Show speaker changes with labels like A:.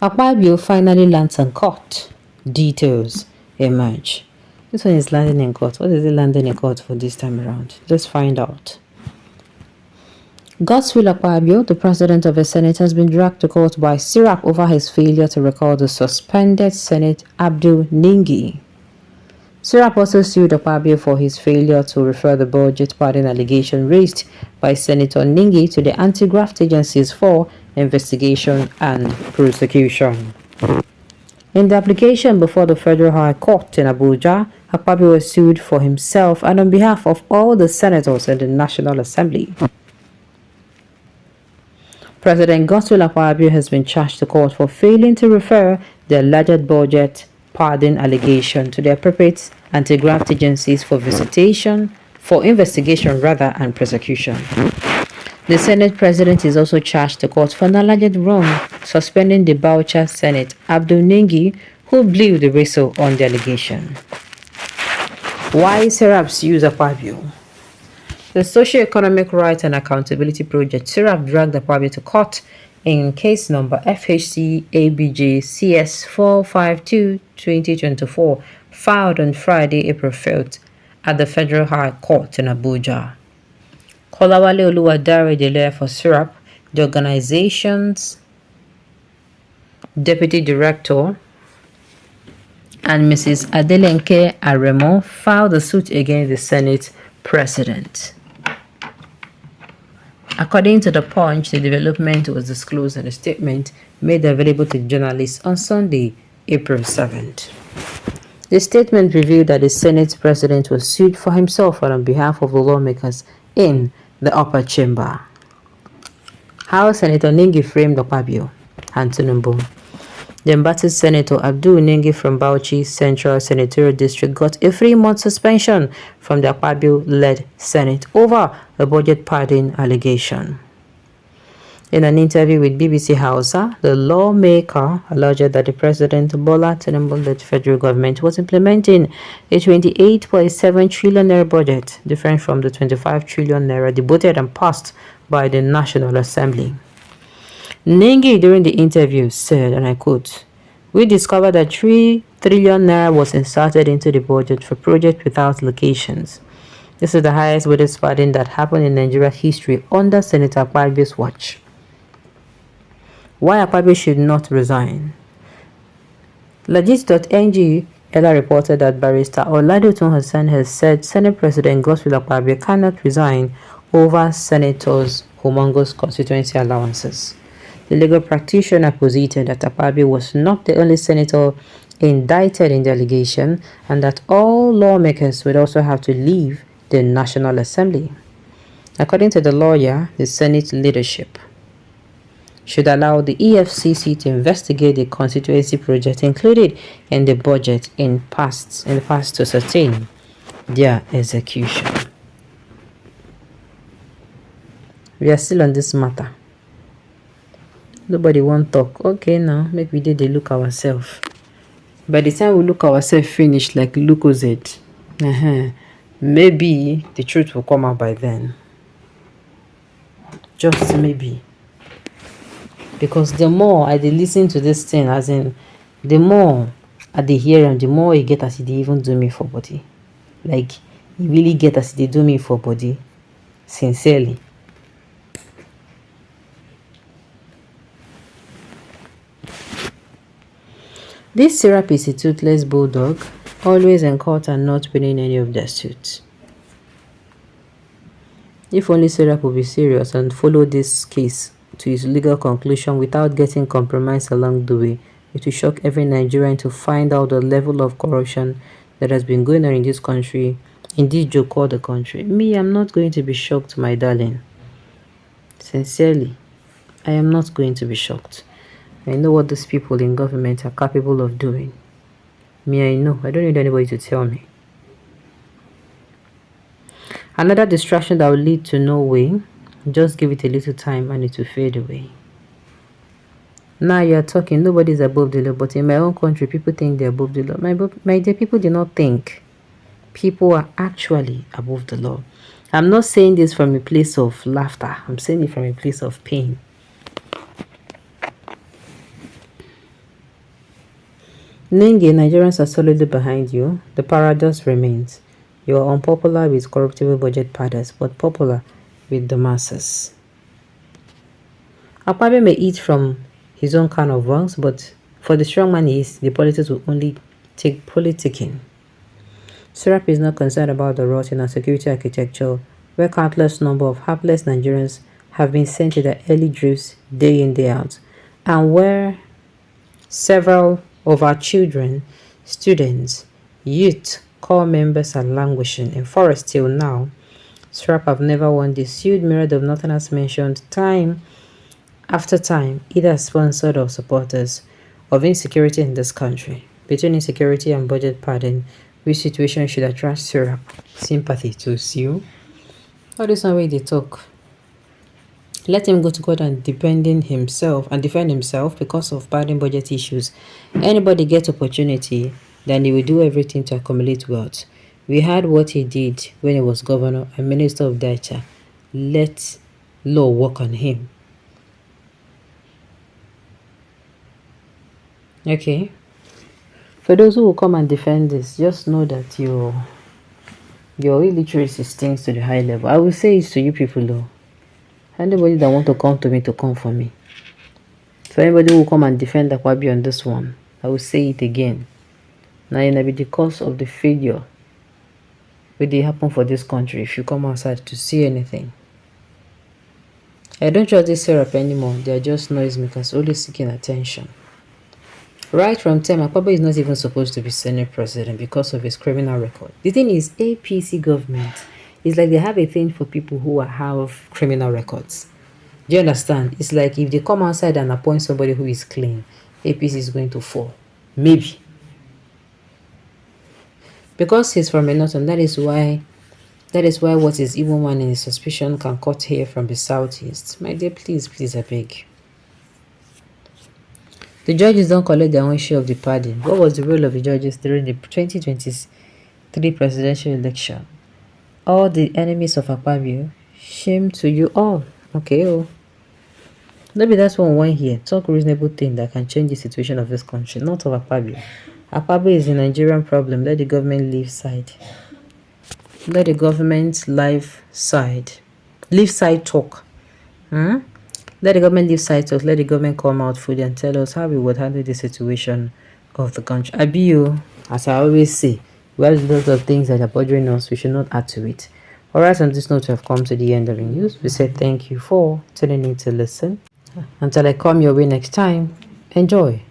A: Akpabio finally lands in court. Details emerge. This one is landing in court. What is it landing in court for this time around? Let's find out. Godswill Akpabio, the president of the Senate, has been dragged to court by SERAP over his failure to recall the suspended Senate Abdul Ningi. SERAP also sued Akpabio for his failure to refer the budget pardon allegation raised by Senator Ningi to the anti-graft agencies for investigation and prosecution. In the application before the Federal High Court in Abuja, Akpabio was sued for himself and on behalf of all the senators in the National Assembly. President Godswill Akpabio has been charged to court for failing to refer the alleged budget pardon allegation to the appropriate anti-graft agencies for investigation and prosecution. The Senate President is also charged to court for an alleged wrong suspending the Bauchi Senate Abdul Ningi, who blew the whistle on the allegation. Why SERAP sues Akpabio? The Socio-Economic Rights and Accountability Project SERAP dragged Akpabio to court in case number FHC ABJ CS 452-2024, filed on Friday, April 5th at the Federal High Court in Abuja. Kolawale Oluwadare, the lawyer for SERAP, the organization's deputy director, and Mrs. Adelenke Aremo filed a suit against the Senate President. According to The Punch, the development was disclosed in a statement made available to journalists on Sunday, April 7th. The statement revealed that the Senate President was sued for himself and on behalf of the lawmakers in the upper chamber. How Senator Ningi framed Akpabio and Tinubu. The embattled Senator Abdul Ningi from Bauchi Central Senatorial District got a 3-month suspension from the Akpabio-led Senate over a budget pardon allegation. In an interview with BBC Hausa, the lawmaker alleged that the President Bola Tinubu-led federal government was implementing a 28.7 trillion naira budget, different from the 25 trillion naira debated and passed by the National Assembly. Ningi, during the interview, said, and I quote, "We discovered that 3 trillion naira was inserted into the budget for projects without locations. This is the highest budget pardon that happened in Nigeria history under Senator Akpabio's watch." Why Akpabio should not resign? Legit.ng earlier reported that Barrister Oladotun Hassan has said Senate President Godswill Akpabio cannot resign over senators' humongous constituency allowances. The legal practitioner posited that Akpabio was not the only senator indicted in the allegation and that all lawmakers would also have to leave the National Assembly. According to the lawyer, the Senate leadership should allow the EFCC to investigate the constituency project included in the budget in the past to sustain their execution. We are still on this matter. Nobody won't talk. Okay, now make we did look ourselves. By the time we look ourselves finished, like Lucozade, maybe the truth will come out by then. Just maybe. Because the more I listen to this thing, as in, the more I hear and the more I get as they even do me for body. Like, you really get as they do me for body. Sincerely. This SERAP is a toothless bulldog, always in court and not winning any of their suits. If only SERAP would be serious and follow this case to its legal conclusion without getting compromised along the way, it will shock every Nigerian to find out the level of corruption that has been going on in this country, in this joke called the country. Me, I'm not going to be shocked, my darling. Sincerely, I am not going to be shocked. I know what these people in government are capable of doing. Me, I know. I don't need anybody to tell me. Another distraction that will lead to no way. Just give it a little time and it will fade away. Now you are talking, nobody's above the law, but in my own country, people think they're above the law. My dear, people do not think. People are actually above the law. I'm not saying this from a place of laughter. I'm saying it from a place of pain. Ningi, Nigerians are solidly behind you. The paradox remains. You are unpopular with corruptible budget padders, but popular with the masses. Akpabio may eat from his own can of worms, but for the strong man he is, the politics will only take politicking. SERAP is not concerned about the rot in our security architecture, where countless number of hapless Nigerians have been sent to their early drifts day in, day out, and where several of our children, students, youth, corps members are languishing in forest till now. SERAP have never won the sued myriad of Northerners mentioned time after time, either as sponsored or supporters of insecurity in this country. Between insecurity and budget padding, which situation should attract SERAP sympathy to you? All this not way they talk. Let him go to court and defend himself because of padding budget issues. Anybody get opportunity, then he will do everything to accumulate wealth. We had what he did when he was governor and minister of Dacha. Let law work on him. Okay. For those who will come and defend this, just know that your illiteracy stinks to the high level. I will say it to you people though. Anybody that want to come to me to come for me. For anybody who will come and defend Akpabio on this one, I will say it again. Now it will be the cause of the failure will they happen for this country if you come outside to see anything. I don't trust this SERAP anymore. They are just noisemakers, only seeking attention. Right from time, Akpabio is not even supposed to be Senate president because of his criminal record. The thing is, APC government is like they have a thing for people who have criminal records. Do you understand? It's like if they come outside and appoint somebody who is clean, APC is going to fall. Maybe. Because he's from a northern, that is why what is even one in his suspicion can cut hair from the southeast. My dear, please, I beg. The judges don't collect their own share of the pardon. What was the role of the judges during the 2023 presidential election? All the enemies of Akpabio, shame to you all. Okay, oh. Maybe that's one here. Talk reasonable thing that can change the situation of this country, not of Akpabio. Akpabio is a Nigerian problem. Let the government leave side. Let the government leave side talk. Let the government leave side talk. Let the government come out fully and tell us how we would handle the situation of the country. Abio, as I always say, we have lots of things that are bothering us. We should not add to it. Alright, on this note, we have come to the end of the news. We say thank you for tuning in to listen. Until I come your way next time, enjoy.